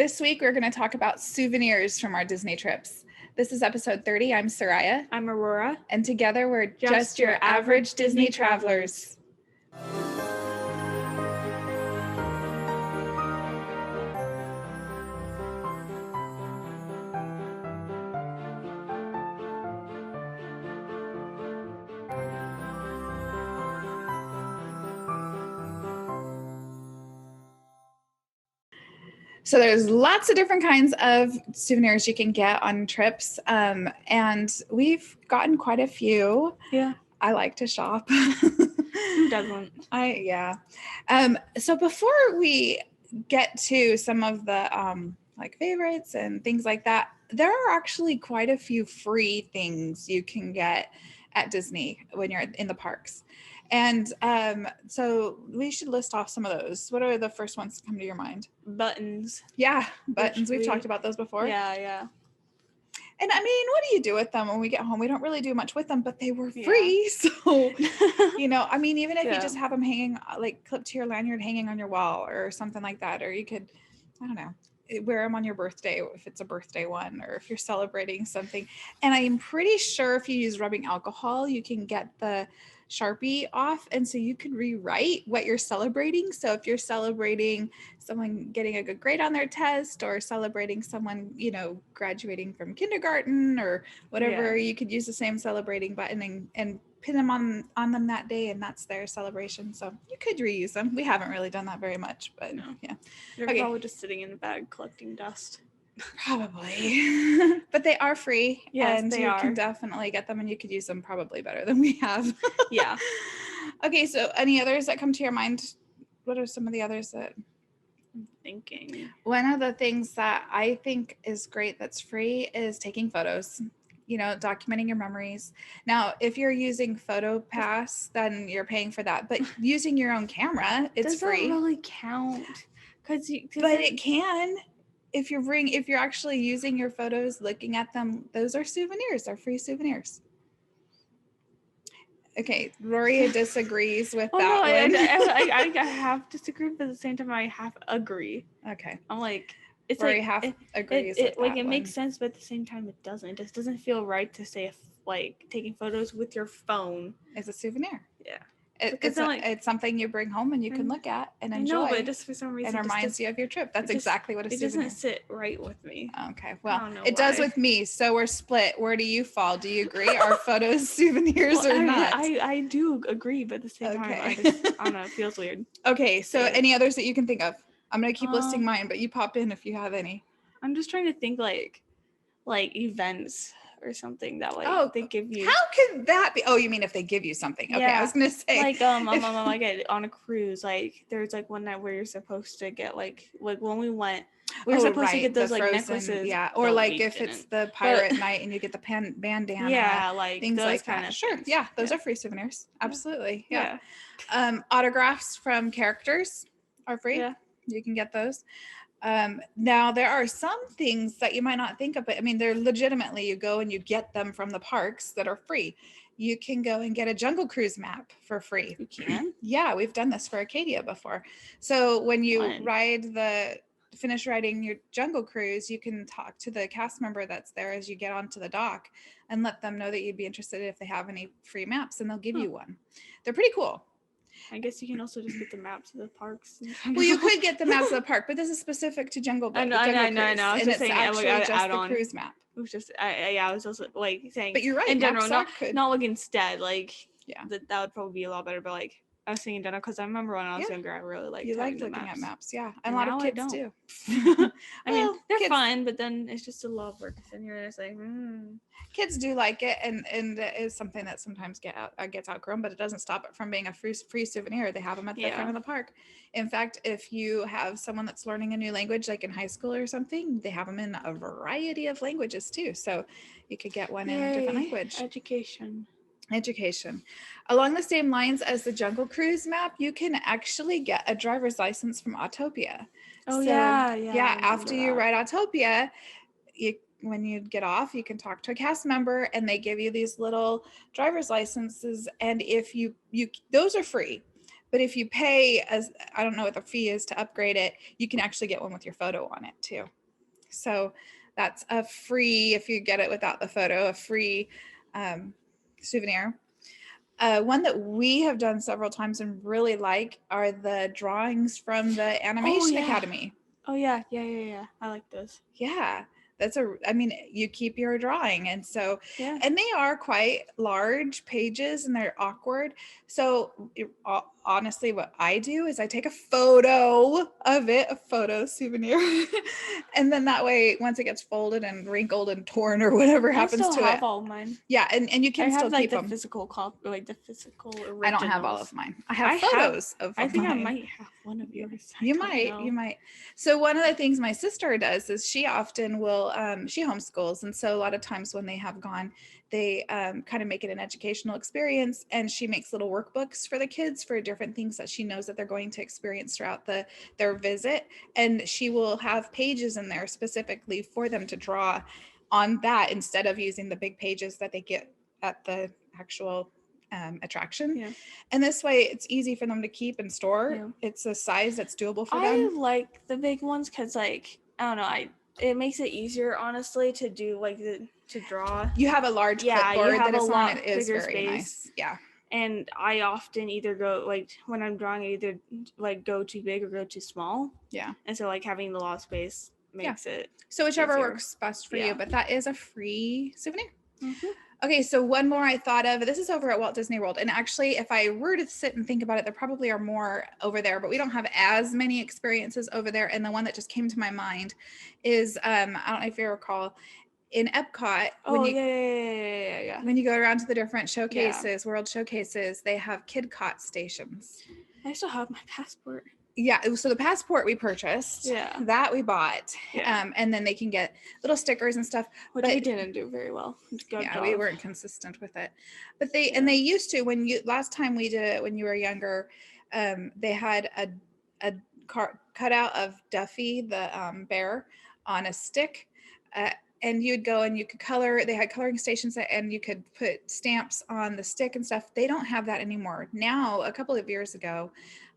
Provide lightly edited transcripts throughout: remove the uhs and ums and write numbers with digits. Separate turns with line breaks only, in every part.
This week, we're going to talk about souvenirs from our Disney trips. This is episode 30. I'm Sariah.
I'm Aurora.
And together, we're just your average Disney travelers. So there's lots of different kinds of souvenirs you can get on trips, and we've gotten quite a few.
Yeah.
I like to shop.
Who doesn't?
So before we get to some of the like favorites and things like that, there are actually quite a few free things you can get at Disney when you're in the parks. And so we should list off some of those. What are the first ones to come to your mind?
Buttons.
Yeah, buttons. We've talked about those before.
Yeah.
And I mean, what do you do with them when we get home? We don't really do much with them, but they were free. So, I mean, even if you just have them hanging, like clipped to your lanyard, hanging on your wall or something like that, or you could, I don't know, wear them on your birthday if it's a birthday one, or if you're celebrating something. And I'm pretty sure if you use rubbing alcohol, you can get the Sharpie off, and so you can rewrite what you're celebrating. So if you're celebrating someone getting a good grade on their test, or celebrating someone, graduating from kindergarten or whatever, you could use the same celebrating button and pin them on them that day, and that's their celebration. So you could reuse them. We haven't really done that very much, but yeah.
They're probably just sitting in the bag collecting dust.
Probably. But they are free.
Yes,
and
they
you
are.
can definitely get them, and you could use them probably better than we have.
Yeah.
Okay, so any others that come to your mind? What are some of the others that
I'm thinking?
One of the things that I think is great that's free is taking photos. Documenting your memories. Now, if you're using PhotoPass, then you're paying for that. But using your own camera, it's free.
Doesn't really count.
But it can. If you're actually using your photos, looking at them, those are souvenirs. They're free souvenirs. Okay, Rory disagrees with that one.
I half disagree, but at the same time, I half agree.
Okay.
I'm like, it's
Rory
like
half agrees with that
it makes sense, but at the same time, it doesn't. It just doesn't feel right to say taking photos with your phone
is a souvenir.
Yeah.
It's something you bring home and you can look at and enjoy.
I know, but just for some reason,
it reminds you of your trip. That's exactly what a souvenir.
It doesn't sit right with me.
Okay, well, it does with me. So we're split. Where do you fall? Do you agree? Are photos souvenirs or not?
I do agree, but at the same time, I don't know. It feels weird.
Okay, so any others that you can think of? I'm gonna keep listing mine, but you pop in if you have any.
I'm just trying to think like events or something that they give you.
How can that be? Oh, you mean if they give you something? Okay, I was gonna say
like on a cruise, there's one night where you're supposed to get like when we went, we were supposed to get those frozen, necklaces,
or if it's the pirate night and you get the bandana, things
those
like
kind
that.
of
Sure,
things.
Yeah, those are free souvenirs. Absolutely, yeah. Autographs from characters are free.
Yeah,
you can get those. Now there are some things that you might not think of, but I mean, they're legitimately, you go and you get them from the parks that are free. You can go and get a Jungle Cruise map for free.
You can?
Yeah, we've done this for Acadia before. So when you finish riding your Jungle Cruise, you can talk to the cast member that's there as you get onto the dock and let them know that you'd be interested if they have any free maps, and they'll give you one. They're pretty cool.
I guess you can also just get the maps of the parks.
Well, you could get the maps of the park, but this is specific to Jungle Book.
I know.
And it's actually just the cruise map.
It was just, I was also saying.
But you're right.
In general, not instead. That would probably be a lot better. But I was thinking general because I remember when I was younger, I really liked.
You liked looking at maps, yeah. And a lot of kids do.
I mean, they're fun, but then it's just a lot of work. And you're just like,
Kids do like it, and it is something that sometimes gets outgrown, but it doesn't stop it from being a free souvenir. They have them at the front of the park. In fact, if you have someone that's learning a new language, like in high school or something, they have them in a variety of languages too. So you could get one in a different language. Education. Along the same lines as the Jungle Cruise map, you can actually get a driver's license from Autopia. After you ride Autopia, when you get off, you can talk to a cast member and they give you these little driver's licenses. And if you those are free, But if you pay, as I don't know what the fee is to upgrade it, you can actually get one with your photo on it too. So that's a free, if you get it without the photo, a free souvenir. One that we have done several times and really like are the drawings from the Animation Academy.
Oh yeah. I like those.
Yeah. You keep your drawing. And so, and they are quite large pages and they're awkward. So honestly, what I do is I take a photo of it, a photo souvenir. And then that way, once it gets folded and wrinkled and torn or whatever happens to it. I have
all mine.
Yeah. And you can still keep
the
them.
Physical the physical originals.
I don't have all of mine. I have photos of mine.
I think I might have one of yours.
You might. So one of the things my sister does is she often will, she homeschools. And so a lot of times when they have gone, they kind of make it an educational experience. And she makes little workbooks for the kids for different things that she knows that they're going to experience throughout their visit. And she will have pages in there specifically for them to draw on that instead of using the big pages that they get at the actual attraction. And this way it's easy for them to keep and store. It's a size that's doable for them.
I like the big ones because I don't know, it makes it easier honestly to do to draw.
You have a large clipboard that is on it is very
space.
Nice. Yeah.
And I often either go when I'm drawing, I either go too big or go too small.
Yeah.
And so having the lot of space makes it
so whichever easier. Works best for you, but that is a free souvenir. Okay, so one more I thought of. This is over at Walt Disney World. And actually, if I were to sit and think about it, there probably are more over there, but we don't have as many experiences over there. And the one that just came to my mind is, I don't know if you recall, in Epcot. When you go around to the different showcases, world showcases, they have kid cot stations.
I still have my passport.
Yeah, so the passport we purchased, that we bought, and then they can get little stickers and stuff.
Which we didn't do very well.
We weren't consistent with it. But they used to, last time we did it when you were younger, they had a cutout of Duffy the bear on a stick, and you'd go and you could color. They had coloring stations and you could put stamps on the stick and stuff. They don't have that anymore. Now, a couple of years ago,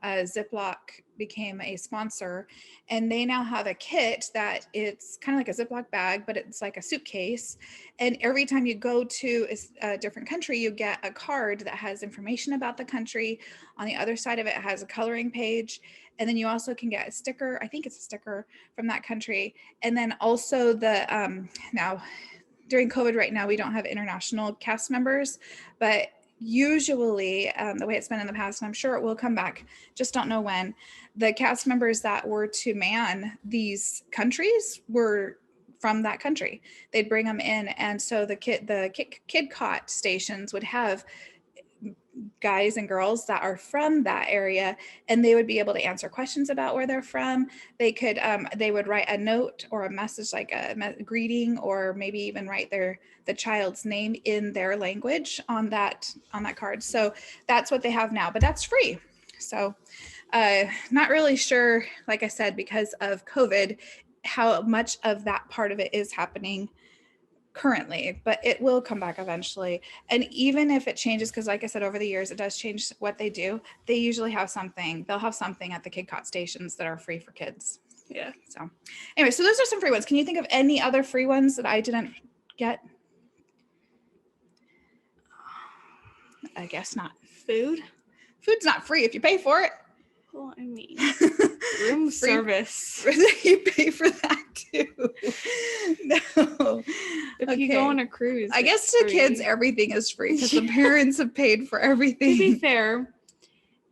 Ziploc became a sponsor, and they now have a kit that it's kind of like a Ziploc bag, but it's like a suitcase. And every time you go to a different country, you get a card that has information about the country. On the other side of it has a coloring page. And then you also can get a sticker. I think it's a sticker from that country. And then also now during COVID right now, we don't have international cast members, but usually the way it's been in the past, and I'm sure it will come back, just don't know when, the cast members that were to man these countries were from that country. They'd bring them in. And so the kid cot stations would have guys and girls that are from that area, and they would be able to answer questions about where they're from. They would write a note or a message, like a greeting, or maybe even write the child's name in their language on that card. So that's what they have now, but that's free. So not really sure, like I said, because of COVID, how much of that part of it is happening currently, but it will come back eventually. And even if it changes, because like I said, over the years, it does change what they do. They usually have something. They'll have something at the Kid Cot stations that are free for kids.
Yeah.
So anyway, so those are some free ones. Can you think of any other free ones that I didn't get? I guess not. Food's not free if you pay for it.
Well, I mean, room service.
You pay for that too. No.
If you go on a cruise,
I guess to kids, everything is free because the parents have paid for everything.
To be fair,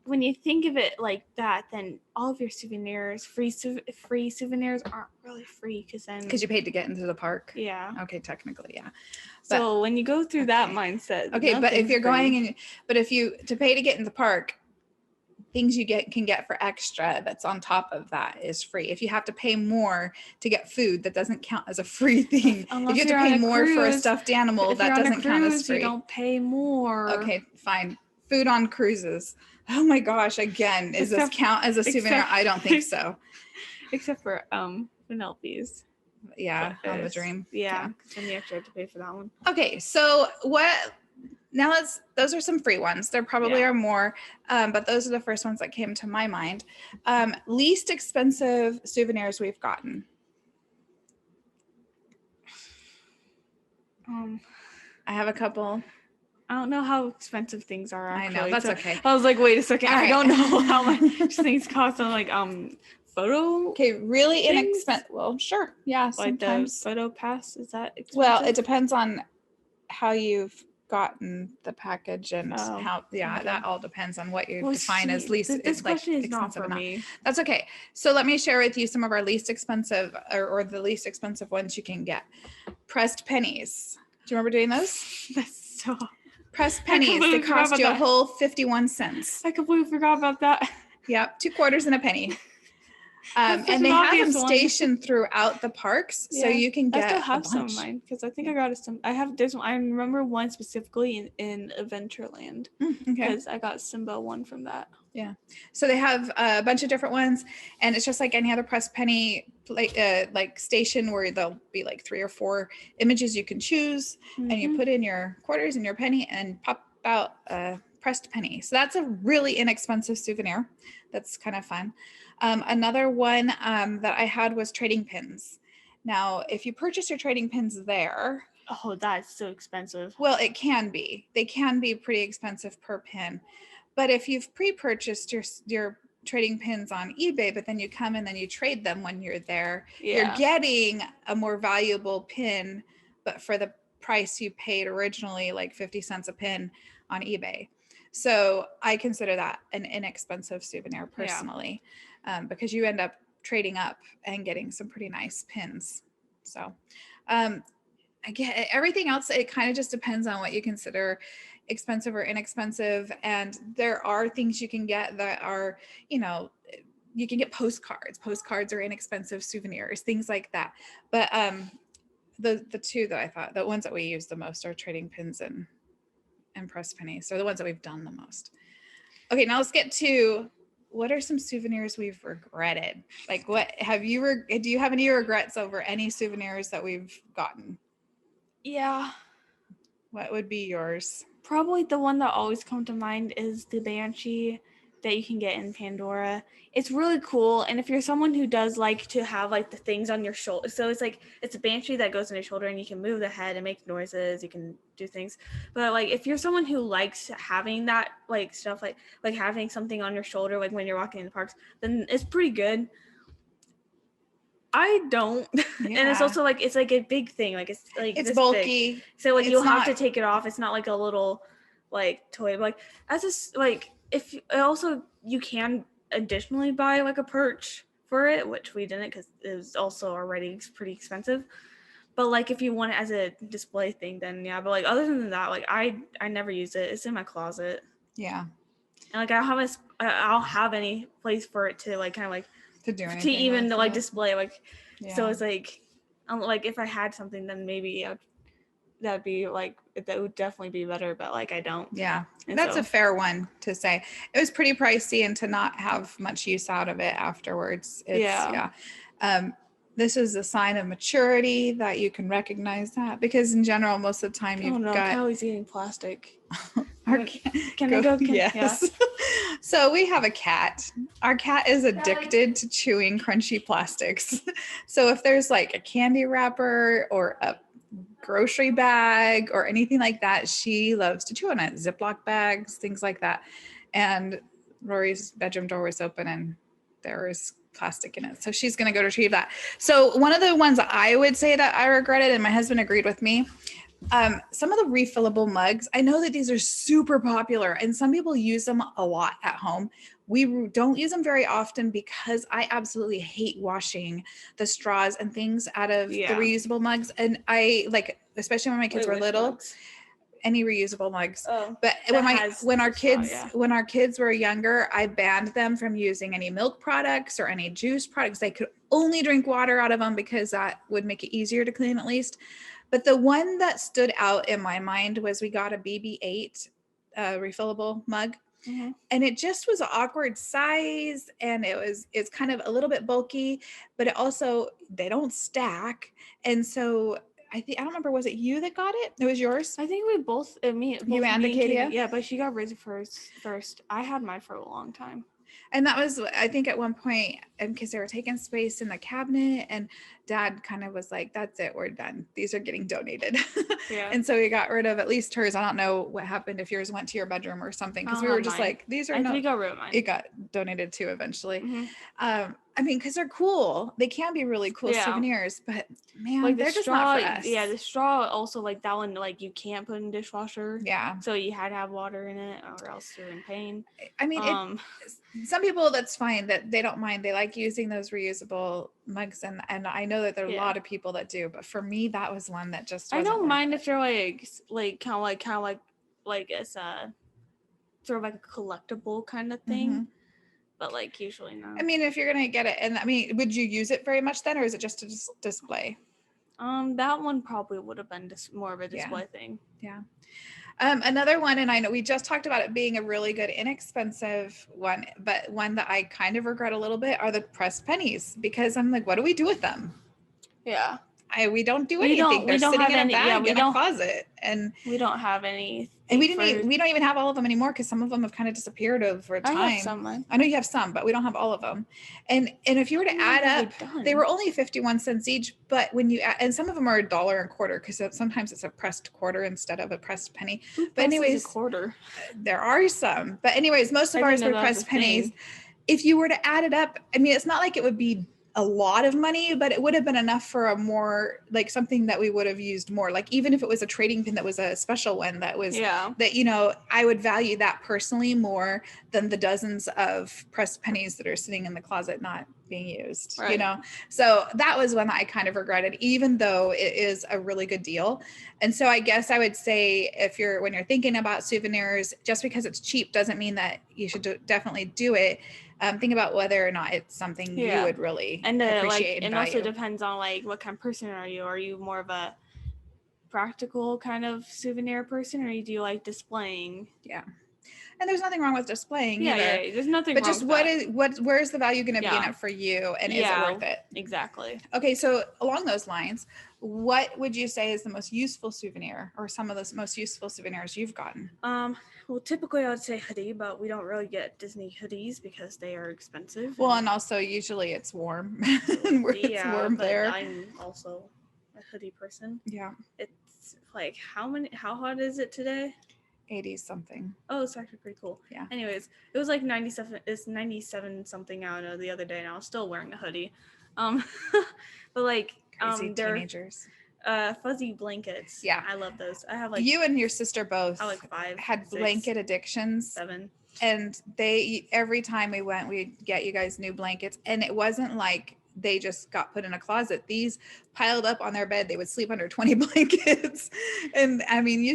when you think of it like that, then all of your souvenirs, free souvenirs, aren't really free because
you paid to get into the park.
Yeah.
Okay, technically, yeah.
So when you go through that mindset,
okay, but if you're going to pay to get in the park, things you can get for extra that's on top of that is free. If you have to pay more to get food, that doesn't count as a free thing.
Unless
if you have to pay more for a stuffed animal, that doesn't count as free.
You don't pay more.
Okay, fine. Food on cruises. Oh my gosh, again, does this count as a souvenir? I don't think so.
Except for Penelope's.
Yeah, on the Dream.
Yeah, then you actually have to pay for that one.
Okay, so what now those are some free ones. There probably are more, but those are the first ones that came to my mind. Least expensive souvenirs we've gotten. I have a couple.
I don't know how expensive things are, actually.
I know, that's okay.
I was like, wait a second. I don't know how much things cost. I'm like, photo.
Okay, really inexpensive. Well, sure. Yeah,
like
sometimes.
The photo pass, is that expensive?
Well, it depends on how you've gotten the package and how, that all depends on what you define as least.
This question is not for me.
That's okay. So let me share with you some of our least expensive or the least expensive ones you can get. Pressed pennies. Do you remember doing those?
That's so...
Pressed pennies. They cost you a whole 51 cents.
I completely forgot about that.
Yep, 2 quarters and a penny. And they have them stationed throughout the parks, so you can get.
I still have some of mine because I think I got some. I have this one. I remember one specifically in Adventureland because I got Simba one from that.
Yeah, so they have a bunch of different ones, and it's just like any other pressed penny like station where there'll be like 3 or 4 images you can choose, and you put in your quarters and your penny and pop out a pressed penny. So that's a really inexpensive souvenir. That's kind of fun. Another one that I had was trading pins. Now, if you purchase your trading pins there.
Oh, that's so expensive.
Well, it can be. They can be pretty expensive per pin. But if you've pre-purchased your trading pins on eBay, but then you come and then you trade them when you're there, you're getting a more valuable pin, but for the price you paid originally, like 50 cents a pin on eBay. So I consider that an inexpensive souvenir personally, because you end up trading up and getting some pretty nice pins. So again, everything else, it kind of just depends on what you consider expensive or inexpensive. And there are things you can get that are, you can get postcards. Postcards are inexpensive souvenirs, things like that. But the two that I thought, the ones that we use the most are trading pins and pressed pennies. So the ones that we've done the most. Okay, now let's get to what are some souvenirs we've regretted? Like what do you have any regrets over any souvenirs that we've gotten?
Yeah.
What would be yours?
Probably the one that always comes to mind is the Banshee that you can get in Pandora. It's really cool. And if you're someone who does like to have like the things on your shoulder, so it's a Banshee that goes on your shoulder and you can move the head and make noises, you can do things. But like if you're someone who likes having that like stuff like having something on your shoulder like when you're walking in the parks, then it's pretty good. I don't. And it's also like it's like a big thing. Like it's
bulky.
Big. So like you'll have to take it off. It's not like a little like toy. Like as a like if also you can additionally buy like a perch for it, which we didn't because it was also already pretty expensive. But like if you want it as a display thing, then yeah. But like other than that, like I never use it. It's in my closet.
Yeah.
And like I don't have any place for it to like kind of like
to do anything
to even to like display like so it's like if I had something then maybe that'd be like that would definitely be better, but like I don't.
And that's a fair one to say. It was pretty pricey and to not have much use out of it afterwards. This is a sign of maturity that you can recognize that, because in general most of the time you've got
Callie's eating plastic.
Can I go? Yes. So we have a cat. Our cat is addicted to chewing crunchy plastics. So if there's like a candy wrapper or a grocery bag or anything like that, she loves to chew on it. Ziploc bags, things like that. And Rory's bedroom door was open and there was plastic in it. So she's going to go retrieve that. So one of the ones I would say that I regretted, and my husband agreed with me, some of the refillable mugs, I know that these are super popular and some people use them a lot at home. We don't use them very often because I absolutely hate washing the straws and things out of the reusable mugs. And I like, especially when my kids were little, any reusable mugs. But when our kids were younger, I banned them from using any milk products or any juice products. They could only drink water out of them because that would make it easier to clean at least. But the one that stood out in my mind was we got a BB-8 refillable mug. Mm-hmm. And it just was an awkward size, and it's kind of a little bit bulky, but it also, they don't stack. And so I don't remember, was it you that got it? It was yours?
I think we both,
You and Acadia?
Yeah, but she got Rizzy first. I had mine for a long time.
And that was, I think at one point, because they were taking space in the cabinet, and Dad kind of was like, that's it, we're done. These are getting donated.
Yeah.
And so we got rid of at least hers. I don't know what happened, if yours went to your bedroom or something, because we were just like, these are
we got rid of mine.
It got donated too eventually.
Mm-hmm.
I mean, because they're cool. They can be really cool souvenirs, but man, like they're just not for us.
Yeah, the straw also, like that one, like you can't put in dishwasher.
Yeah.
So you had to have water in it, or else you're in pain.
I mean, some people, that's fine, that they don't mind. They like using those reusable mugs, and I know that there are a lot of people that do. But for me, that was one that just wasn't.
I don't mind if they're like kind of like it's a sort of like a collectible kind of thing. Mm-hmm. But like usually not.
I mean, if you're gonna get it, and I mean, would you use it very much then, or is it just a display?
That one probably would have been more of a display thing.
Yeah. Another one, and I know we just talked about it being a really good, inexpensive one, but one that I kind of regret a little bit are the pressed pennies, because I'm like, what do we do with them?
Yeah.
We don't do anything. They're sitting in a bag in a closet, and
we don't have any.
And we don't even have all of them anymore, because some of them have kind of disappeared over time.
I have some.
I know you have some, but we don't have all of them. And if you were to add up, they were only 51 cents each. But when you add, and some of them are $1.25, because sometimes it's a pressed quarter instead of a pressed penny. But anyways,
a quarter.
There are some. But anyways, most of ours were pressed pennies. If you were to add it up, I mean, it's not like it would be a lot of money, but it would have been enough for a more, like, something that we would have used more. Like, even if it was a trading pin that was a special one, that was that, you know, I would value that personally more than the dozens of pressed pennies that are sitting in the closet not being used, you know. So that was one that I kind of regretted, even though it is a really good deal. And so I guess I would say, when you're thinking about souvenirs, just because it's cheap doesn't mean that you should definitely do it. Think about whether or not it's something you would really appreciate.
And also depends on like what kind of person are you? Are you more of a practical kind of souvenir person, or do you like displaying?
Yeah. And there's nothing wrong with displaying.
Yeah, there's nothing wrong with
that. But just where's the value going to be in it for you, and is it worth it?
Exactly.
Okay, so along those lines, what would you say is the most useful souvenir, or some of the most useful souvenirs you've gotten?
Well, typically I would say hoodie, but we don't really get Disney hoodies because they are expensive.
Well, and also usually it's warm. And it's warm there.
I'm also a hoodie person.
Yeah.
It's like, how hot is it today?
80 something.
Oh, it's actually pretty cool.
Yeah.
Anyways, it was like 97 something out the other day, and I was still wearing a hoodie. But like
crazy teenagers.
Fuzzy blankets.
Yeah.
I love those. I have like,
you and your sister both had
6,
blanket addictions.
7.
And every time we went, we'd get you guys new blankets. And it wasn't like they just got put in a closet. These piled up on their bed. They would sleep under 20 blankets. And I mean, I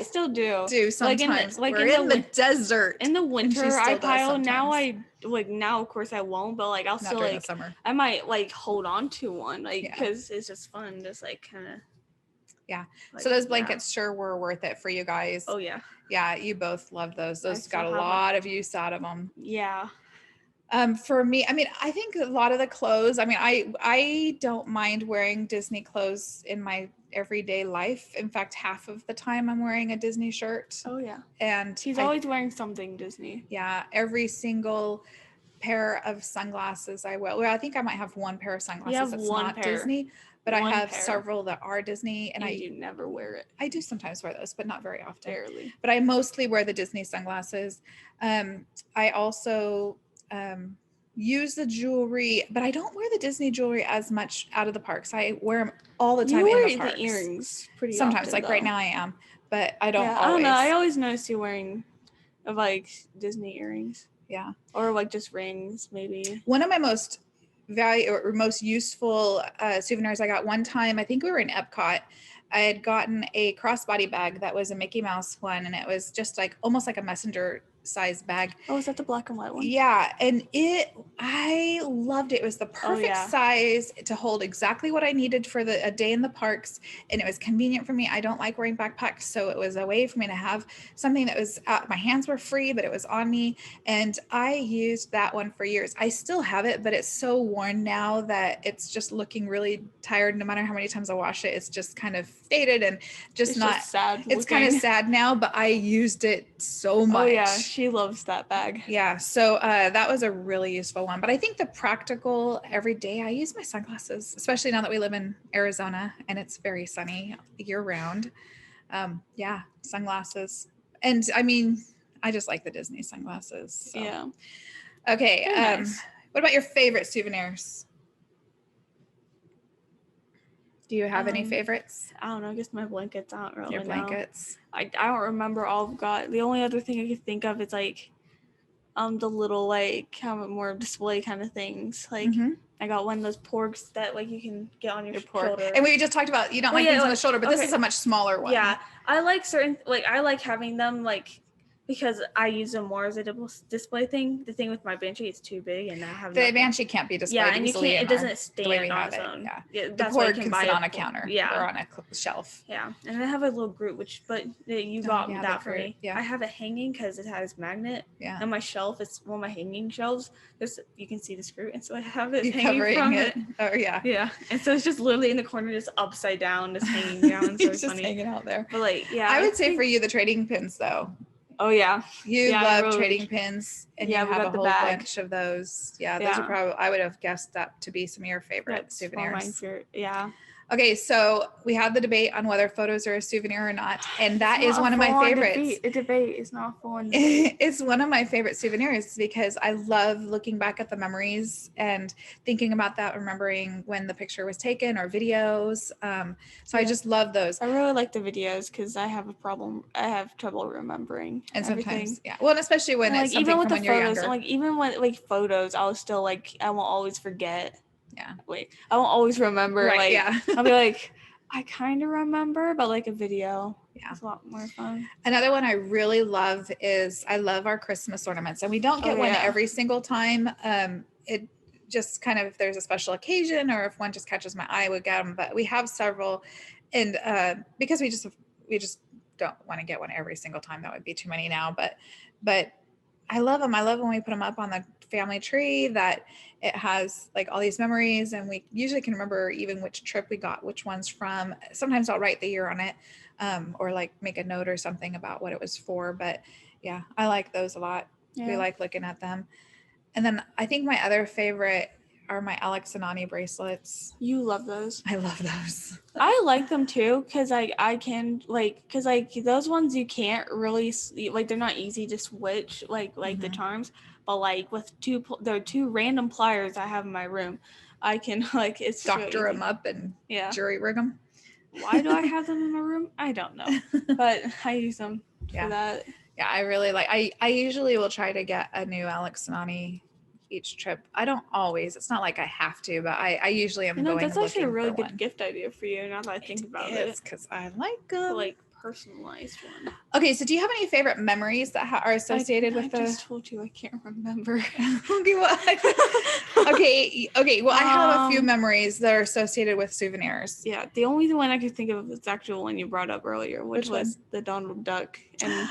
still do sometimes. We're in the desert.
In the winter, I pile. Now of course I won't, but like I'll still like,
summer.
I might like hold on to one, like, because it's just fun, just like kind of.
Yeah. Like, so those blankets sure were worth it for you guys.
Oh yeah.
Yeah, you both love those. Those got a lot of use out of them.
Yeah.
For me, I mean, I think a lot of the clothes, I mean, I don't mind wearing Disney clothes in my everyday life. In fact, half of the time I'm wearing a Disney shirt.
Oh yeah.
And
she's always wearing something Disney.
Yeah. Every single pair of sunglasses I will. Well, I think I might have one pair of sunglasses that's not Disney, but I have several that are Disney, and
you never wear it.
I do sometimes wear those, but not very often.
Barely.
But I mostly wear the Disney sunglasses. I also use the jewelry, but I don't wear the Disney jewelry as much out of the parks. I wear them all the time in the parks.
The earrings pretty
sometimes,
often,
like
though.
Right now I am, but I don't always.
I don't know. I always notice you wearing like Disney earrings.
Yeah.
Or like just rings, maybe.
One of my most useful souvenirs I got one time, I think we were in Epcot. I had gotten a crossbody bag that was a Mickey Mouse one, and it was just like almost like a messenger size bag.
Oh, is that the black and white one?
Yeah, and I loved it. It was the perfect size to hold exactly what I needed for a day in the parks, and it was convenient for me. I don't like wearing backpacks, so it was a way for me to have something that was my hands were free, but it was on me, and I used that one for years. I still have it, but it's so worn now that it's just looking really tired. No matter how many times I wash it, it's just kind of faded and just
it's
not
just sad.
It's kind of sad now, but I used it so much.
Oh yeah, she loves that bag.
Yeah, so that was a really useful one. But I think the practical everyday, I use my sunglasses, especially now that we live in Arizona and it's very sunny year round. Yeah, sunglasses. And I mean, I just like the Disney sunglasses. So.
Yeah.
Okay.
Nice.
What about your favorite souvenirs? Do you have any favorites?
I don't know. I guess my blankets. I don't really know.
Your blankets.
I don't remember all I've got. The only other thing I could think of is like, the little like kind of more display kind of things. Like I got one of those porks that like you can get on your shoulder.
And we just talked about you don't like things on the shoulder, but this is a much smaller one.
Yeah, I like I like having them like. Because I use them more as a display thing. The thing with my Banshee, it's too big, and I have
the Banshee can't be displayed.
Yeah, and you can't. It doesn't stand on its own.
Yeah, the pork can sit on a counter.
Yeah,
or on a shelf.
Yeah, and I have a little group, but you got that for me.
Yeah,
I have it hanging because it has magnet.
Yeah,
and my shelf is one of my hanging shelves. You can see the screw, and so I have it hanging from it.
Oh yeah,
yeah, and so it's just literally in the corner, just upside down, just hanging down. So it's
just
funny.
hanging out there.
But like, yeah,
I would say for you the trading pins though.
Oh yeah,
you love trading pins, and you have a whole bunch of those. Yeah, those are probably. I would have guessed that to be some of your favorite souvenirs.
Yeah.
Okay, so we had the debate on whether photos are a souvenir or not, and that is one of my favorites.
A debate is not a full-on
debate. It's one of my favorite souvenirs because I love looking back at the memories and thinking about that, remembering when the picture was taken or videos. So I just love those.
I really like the videos because I have a problem. I have trouble remembering.
And sometimes, well, and especially when it's something
even with
from
the
when
photos,
you're younger.
Like even when like photos, I'll still like I won't always forget.
Yeah.
I won't always remember.
Right,
like,
yeah.
I'll be like, I kind of remember, but like a video.
Yeah.
It's a lot more fun.
Another one I really love is I love our Christmas ornaments, and we don't get one every single time. It just kind of, if there's a special occasion or if one just catches my eye, we get them, but we have several. And because we just don't want to get one every single time. That would be too many now, but I love them. I love when we put them up on the family tree, that it has like all these memories, and we usually can remember even which trip we got which ones from. Sometimes I'll write the year on it, or like make a note or something about what it was for. But yeah, I like those a lot. We like looking at them. And then I think my other favorite are my Alex and Ani bracelets.
You love those.
I love those.
I like them too because I can like because like those ones you can't really like they're not easy to switch like the charms, but like with there are two random pliers I have in my room, I can like it's
doctor them up and jury rig them.
Why do I have them in my room? I don't know, but I use them for that.
Yeah, I really like. I usually will try to get a new Alex and Ani each trip. I don't always. It's not like I have to, but I usually am going.
That's actually a really good
one.
gift idea for you. Now that I think about it,
it's because I like them.
Like personalized one.
Okay, so do you have any favorite memories that are associated with the?
I just told you I can't remember.
Okay, well, okay. Well, I have a few memories that are associated with souvenirs.
Yeah, the only one I could think of is actually one you brought up earlier, which was the Donald Duck. And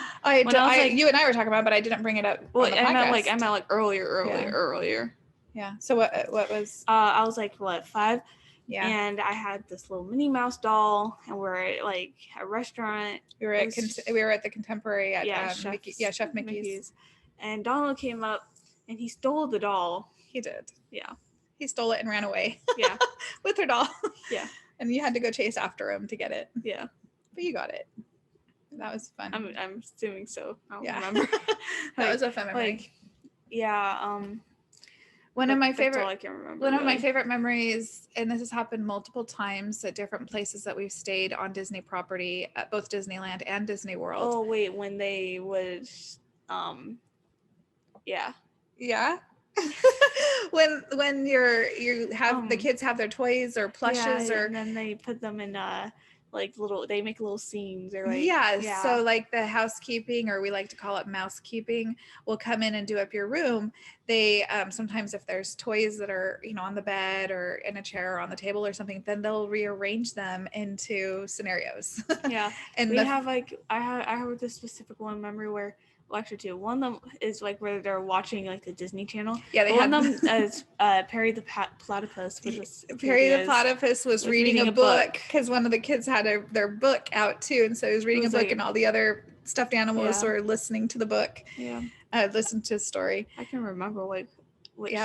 you and I were talking about, but I didn't bring it up.
Well, I meant like earlier.
Yeah. So what was?
I was like 5.
Yeah.
And I had this little Minnie Mouse doll, and we're at like a restaurant.
We were at the Contemporary at Chef
Mickey's. And Donald came up and he stole the doll.
He did.
Yeah.
He stole it and ran away.
Yeah.
With her doll.
Yeah.
And you had to go chase after him to get it.
Yeah.
But you got it. That was fun.
I'm assuming so. I don't remember.
That was a fun memory. One of my favorite memories, and this has happened multiple times at different places that we've stayed on Disney property at both Disneyland and Disney World.
Oh wait, when they would, yeah. when
you have the kids have their toys or plushes, or
and then they put them in like they make little scenes or like
yeah. So like the housekeeping, or we like to call it mousekeeping, will come in and do up your room. They sometimes, if there's toys that are, you know, on the bed or in a chair or on the table or something, then they'll rearrange them into scenarios.
Yeah. And we have like I have this specific one memory where, well, actually two. One of them is like where they're watching like the Disney Channel.
Yeah,
one of them is Perry the Platypus.
Perry the Platypus was reading a book because one of the kids had their book out too, and so he was reading a book, like, and all the other stuffed animals were listening to the book.
Yeah,
listen to the story.
I can remember which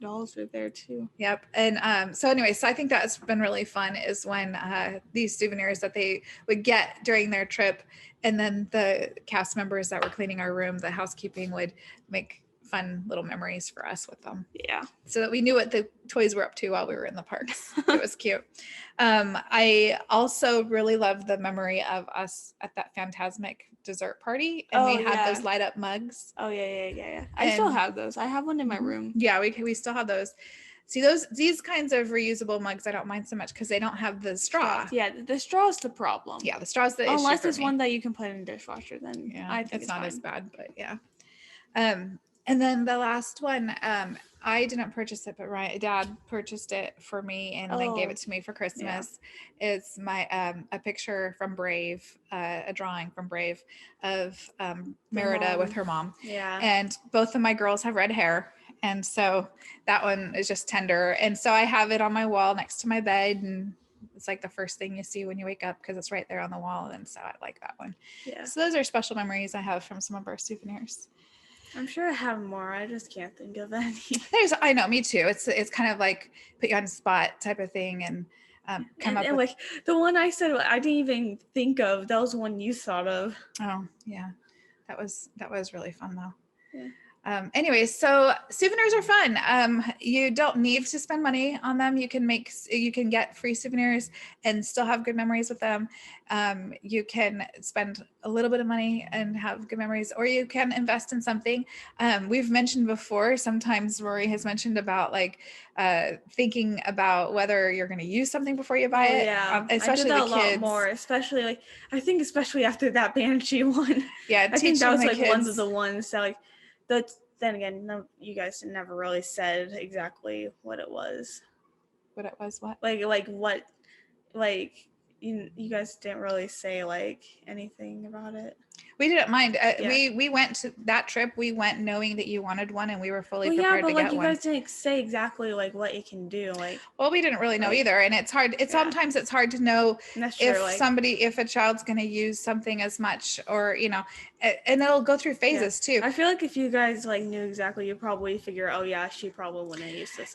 dolls were there too.
Yep. And so anyway, so I think that's been really fun, is when these souvenirs that they would get during their trip, and then the cast members that were cleaning our room, the housekeeping, would make fun little memories for us with them.
Yeah.
So that we knew what the toys were up to while we were in the parks. It was cute. I also really love the memory of us at that Phantasmic dessert party, and we had those light up mugs.
Oh yeah. I still have those. I have one in my room.
Yeah, we still have those. See, these kinds of reusable mugs I don't mind so much because they don't have the straw.
Yeah, the straw is the problem.
Yeah, the straw is the issue.
Unless it's one that you can put in the dishwasher, then
I think it's not as bad, but yeah. And then the last one, I didn't purchase it, but Dad purchased it for me and then gave it to me for Christmas. Yeah. It's my a picture from Brave, a drawing from Brave of Merida with her mom.
Yeah.
And both of my girls have red hair. And so that one is just tender. And so I have it on my wall next to my bed, and it's like the first thing you see when you wake up because it's right there on the wall. And so I like that one.
Yeah.
So those are special memories I have from some of our souvenirs.
I'm sure I have more. I just can't think of any.
I know, me too. It's kind of like put you on the spot type of thing, and come up with,
like the one I said I didn't even think of. That was the one you thought of.
Oh yeah, that was really fun though.
Yeah.
Anyway, so souvenirs are fun. You don't need to spend money on them. You can get free souvenirs and still have good memories with them. You can spend a little bit of money and have good memories, or you can invest in something. We've mentioned before, sometimes Rory has mentioned about like thinking about whether you're going to use something before you buy it.
Yeah,
especially
I did that
the kids.
A lot more, especially like I think especially after that Banshee one.
Yeah,
I think that was like one of the ones that like. Then again, no, you guys never really said exactly what it was.
What it was? What?
Like what? Like you guys didn't really say like anything about it.
We didn't mind. We went to that trip. We went knowing that you wanted one, and we were fully prepared to get one.
Yeah, but like you guys didn't say exactly like what it can do. Like,
well, we didn't really know either, and it's hard. Sometimes it's hard to know if a child's going to use something as much, or and it'll go through phases too.
I feel like if you guys like knew exactly, you'd probably figure, oh yeah, she probably wouldn't use this.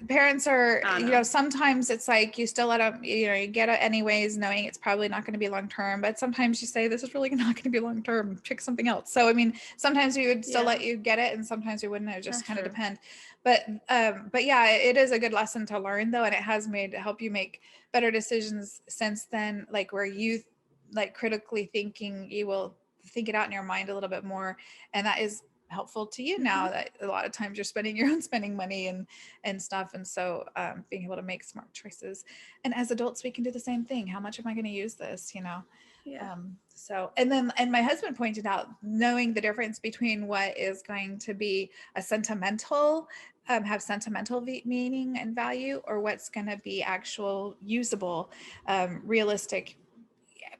Parents are sometimes it's like you still let them. You get it anyways, knowing it's probably not going to be long term. But sometimes you say this is really not going to be long term. Pick something else. So I mean, sometimes we would still let you get it, and sometimes we wouldn't. It just kind of depend. But yeah, it is a good lesson to learn though, and it has help you make better decisions since then. Like where you like critically thinking, you will think it out in your mind a little bit more, and that is helpful to you now that a lot of times you're spending your own spending money and stuff, and so being able to make smart choices. And as adults, we can do the same thing. How much am I going to use this? So and my husband pointed out, knowing the difference between what is going to be a sentimental have sentimental meaning and value, or what's going to be actual usable, realistic,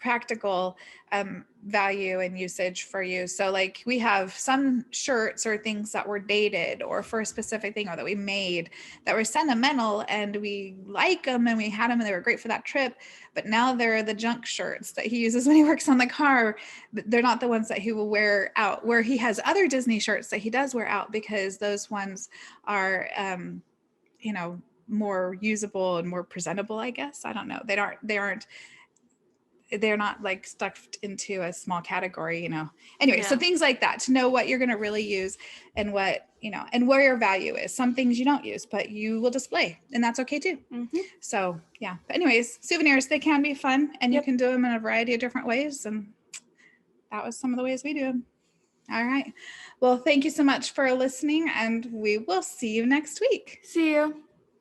practical value and usage for you. So like we have some shirts or things that were dated or for a specific thing, or that we made that were sentimental, and we like them and we had them and they were great for that trip, but now they're the junk shirts that he uses when he works on the car. They're not the ones that he will wear out, where he has other Disney shirts that he does wear out, because those ones are more usable and more presentable, I guess. I don't know. They're not like stuffed into a small category, Anyway, so things like that, to know what you're going to really use and what, and where your value is. Some things you don't use, but you will display, and that's okay too. Mm-hmm. So yeah, but anyways, souvenirs, they can be fun, and you can do them in a variety of different ways. And that was some of the ways we do them. All right. Well, thank you so much for listening, and we will see you next week.
See you.